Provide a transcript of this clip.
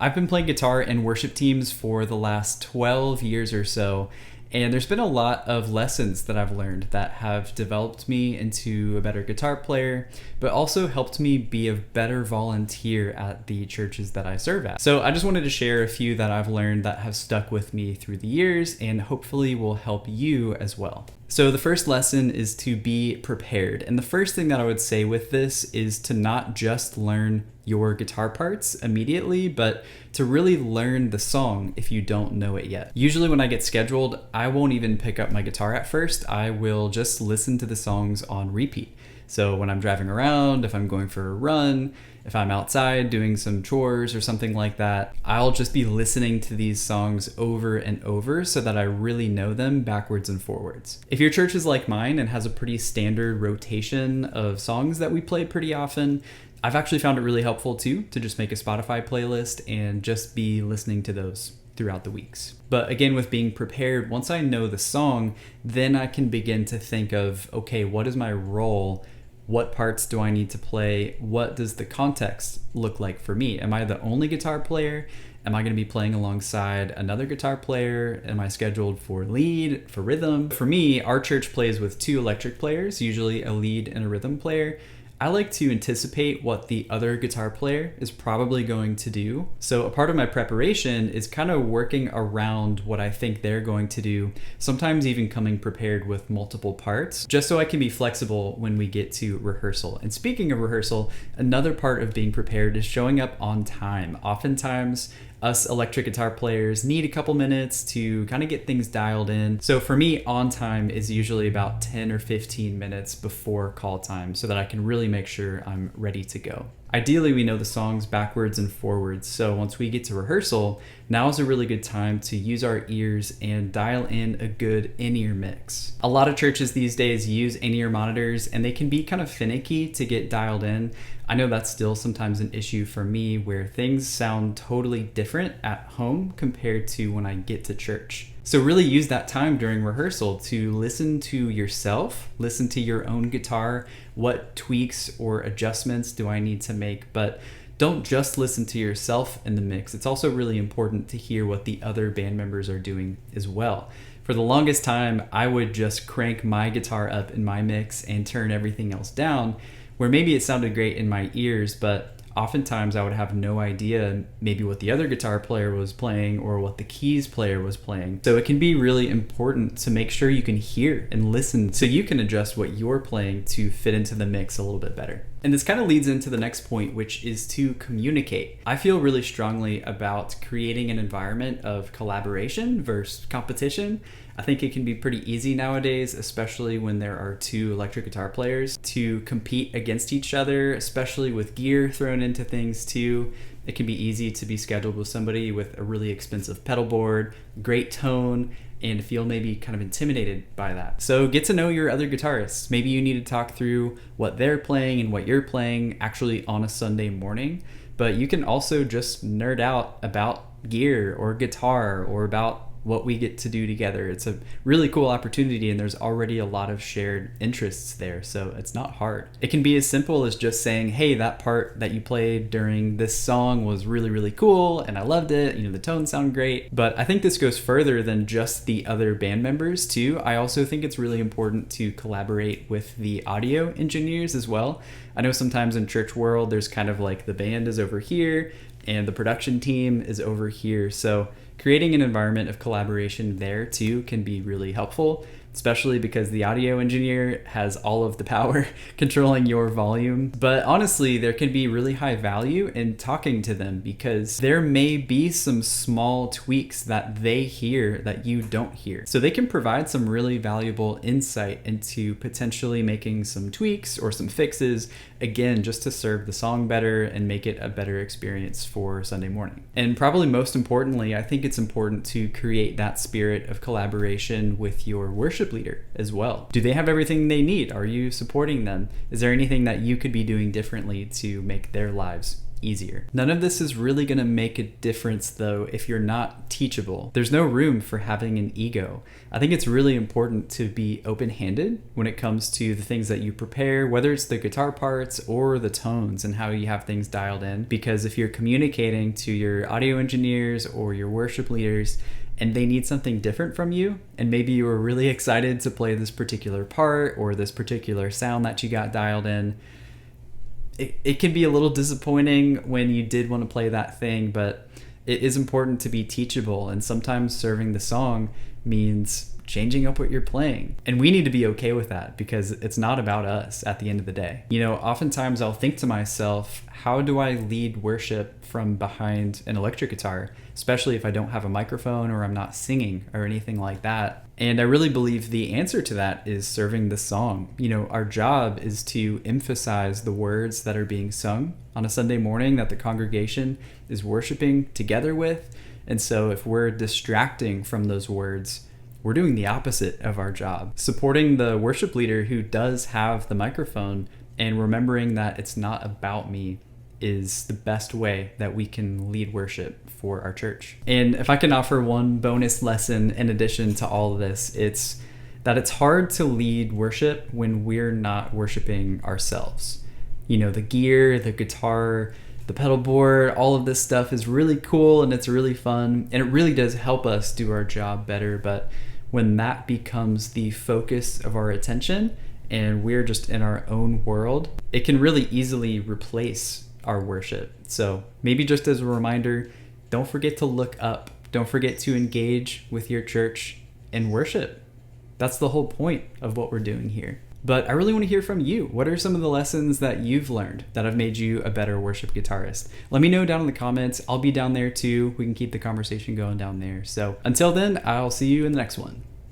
I've been playing guitar in worship teams for the last 12 years or so, and there's been a lot of lessons that I've learned that have developed me into a better guitar player, but also helped me be a better volunteer at the churches that I serve at. So I just wanted to share a few that I've learned that have stuck with me through the years and hopefully will help you as well. So the first lesson is to be prepared. And the first thing that I would say with this is to not just learn your guitar parts immediately, but to really learn the song if you don't know it yet. Usually when I get scheduled, I won't even pick up my guitar at first. I will just listen to the songs on repeat. So when I'm driving around, if I'm going for a run, if I'm outside doing some chores or something like that, I'll just be listening to these songs over and over so that I really know them backwards and forwards. If your church is like mine and has a pretty standard rotation of songs that we play pretty often, I've actually found it really helpful too to just make a Spotify playlist and just be listening to those throughout the weeks. But again, with being prepared, once I know the song, then I can begin to think of, okay, what is my role? What parts do I need to play? What does the context look like for me? Am I the only guitar player? Am I going to be playing alongside another guitar player? Am I scheduled for lead, for rhythm? For me, our church plays with 2 electric players, usually a lead and a rhythm player. I like to anticipate what the other guitar player is probably going to do. So a part of my preparation is kind of working around what I think they're going to do, sometimes even coming prepared with multiple parts, just so I can be flexible when we get to rehearsal. And speaking of rehearsal, another part of being prepared is showing up on time. Oftentimes, us electric guitar players need a couple minutes to kind of get things dialed in. So for me, on time is usually about 10 or 15 minutes before call time so that I can really make sure I'm ready to go. Ideally, we know the songs backwards and forwards, so once we get to rehearsal, now is a really good time to use our ears and dial in a good in-ear mix. A lot of churches these days use in-ear monitors, and they can be kind of finicky to get dialed in. I know that's still sometimes an issue for me where things sound totally different at home compared to when I get to church. So really use that time during rehearsal to listen to yourself, listen to your own guitar, what tweaks or adjustments do I need to make, but don't just listen to yourself in the mix. It's also really important to hear what the other band members are doing as well. For the longest time, I would just crank my guitar up in my mix and turn everything else down, where maybe it sounded great in my ears, but oftentimes I would have no idea maybe what the other guitar player was playing or what the keys player was playing. So it can be really important to make sure you can hear and listen so you can adjust what you're playing to fit into the mix a little bit better. And this kind of leads into the next point, which is to communicate. I feel really strongly about creating an environment of collaboration versus competition. I think it can be pretty easy nowadays, especially when there are 2 electric guitar players, to compete against each other, especially with gear thrown into things too. It can be easy to be scheduled with somebody with a really expensive pedal board, great tone, and feel maybe kind of intimidated by that. So get to know your other guitarists. Maybe you need to talk through what they're playing and what you're playing actually on a Sunday morning, but you can also just nerd out about gear or guitar or about what we get to do together. It's a really cool opportunity and there's already a lot of shared interests there, so it's not hard. It can be as simple as just saying, hey, that part that you played during this song was really, really cool and I loved it, you know, the tones sound great. But I think this goes further than just the other band members too. I also think it's really important to collaborate with the audio engineers as well. I know sometimes in church world there's kind of like the band is over here and the production team is over here. So creating an environment of collaboration there too can be really helpful, especially because the audio engineer has all of the power controlling your volume. But honestly, there can be really high value in talking to them because there may be some small tweaks that they hear that you don't hear. So they can provide some really valuable insight into potentially making some tweaks or some fixes, again, just to serve the song better and make it a better experience for Sunday morning. And probably most importantly, I think it's important to create that spirit of collaboration with your worship leader as well. Do they have everything they need? Are you supporting them? Is there anything that you could be doing differently to make their lives easier. None of this is really going to make a difference though if you're not teachable. There's no room for having an ego. I think it's really important to be open-handed when it comes to the things that you prepare, whether it's the guitar parts or the tones and how you have things dialed in. Because if you're communicating to your audio engineers or your worship leaders and they need something different from you, and maybe you were really excited to play this particular part or this particular sound that you got dialed in, it can be a little disappointing when you did want to play that thing, but it is important to be teachable, and sometimes serving the song means changing up what you're playing. And we need to be okay with that because it's not about us at the end of the day. You know, oftentimes I'll think to myself, how do I lead worship from behind an electric guitar, especially if I don't have a microphone or I'm not singing or anything like that? And I really believe the answer to that is serving the song. You know, our job is to emphasize the words that are being sung on a Sunday morning that the congregation is worshiping together with. And so if we're distracting from those words, we're doing the opposite of our job. Supporting the worship leader who does have the microphone and remembering that it's not about me is the best way that we can lead worship for our church. And if I can offer one bonus lesson in addition to all of this, it's that it's hard to lead worship when we're not worshiping ourselves. You know, the gear, the guitar, the pedal board, all of this stuff is really cool and it's really fun and it really does help us do our job better. But when that becomes the focus of our attention and we're just in our own world, it can really easily replace our worship. So maybe just as a reminder, don't forget to look up. Don't forget to engage with your church and worship. That's the whole point of what we're doing here. But I really want to hear from you. What are some of the lessons that you've learned that have made you a better worship guitarist? Let me know down in the comments. I'll be down there too. We can keep the conversation going down there. So until then, I'll see you in the next one.